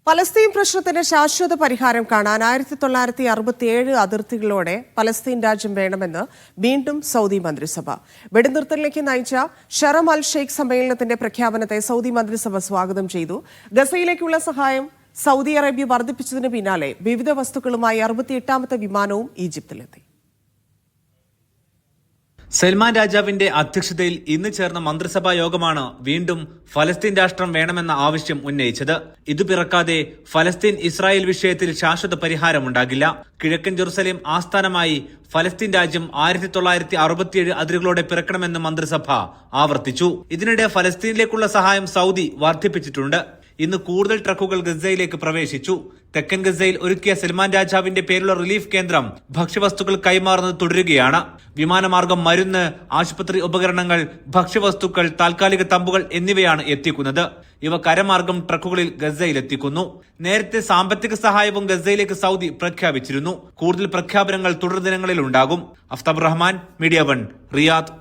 Palestine പ്രശ്നത്തിന് ശാശ്വത പരിഹാരം കാണാൻ 1967 അതിർത്തികളോടെ പലസ്തീൻ രാജ്യം വേണമെന്ന് വീണ്ടും സൗദി മന്ത്രിസഭ. വെടിനിർത്തലിലേക്ക് നയിച്ച ഷറം അൽ ഷെയ്ഖ് സമ്മേളനത്തിന്റെ പ്രഖ്യാപനത്തെ സൗദി മന്ത്രിസഭ സ്വാഗതം ചെയ്തു. ഗസയിലേക്കുള്ള സഹായം സൗദി അറേബ്യ വർദ്ധിപ്പിച്ചതിന് പിന്നാലെ വിവിധ വസ്തുക്കളുമായി 68ാമത്തെ വിമാനവും ഈജിപ്തിലെത്തി. സൽമാൻ രാജാവിന്റെ അധ്യക്ഷതയിൽ ഇന്ന് ചേർന്ന മന്ത്രിസഭാ യോഗമാണ് വീണ്ടും ഫലസ്തീൻ രാഷ്ട്രം വേണമെന്ന ആവശ്യം ഉന്നയിച്ചത്. ഇതു പിറക്കാതെ ഫലസ്തീൻ ഇസ്രായേൽ വിഷയത്തിൽ ശാശ്വത പരിഹാരമുണ്ടാകില്ല. കിഴക്കൻ ജെറുസലേം ആസ്ഥാനമായി ഫലസ്തീൻ രാജ്യം 1967 അതിരുകളോടെ പിറക്കണമെന്ന് മന്ത്രിസഭ ആവർത്തിച്ചു. ഇതിനിടെ ഫലസ്തീനിലേക്കുള്ള സഹായം സൗദി വർദ്ധിപ്പിച്ചിട്ടുണ്ട്. ഇന്ന് കൂടുതൽ ട്രക്കുകൾ ഗസയിലേക്ക് പ്രവേശിച്ചു. തെക്കൻ ഗസയിൽ ഒരുക്കിയ സൽമാൻ രാജാവിന്റെ പേരുള്ള റിലീഫ് കേന്ദ്രം ഭക്ഷ്യവസ്തുക്കൾ കൈമാറുന്നത് തുടരുകയാണ്. വിമാനമാർഗം മരുന്ന്, ആശുപത്രി ഉപകരണങ്ങൾ, ഭക്ഷ്യവസ്തുക്കൾ, താൽക്കാലിക തമ്പുകൾ എന്നിവയാണ് എത്തിക്കുന്നത്. ഇവ കരമാർഗം ട്രക്കുകളിൽ ഗസയിലെത്തിക്കുന്നു. നേരത്തെ സാമ്പത്തിക സഹായവും ഗസയിലേക്ക് സൗദി പ്രഖ്യാപിച്ചിരുന്നു. കൂടുതൽ പ്രഖ്യാപനങ്ങൾ തുടർ ദിനങ്ങളിൽ ഉണ്ടാകും. Aftab Rahman, media 1, Riyadh.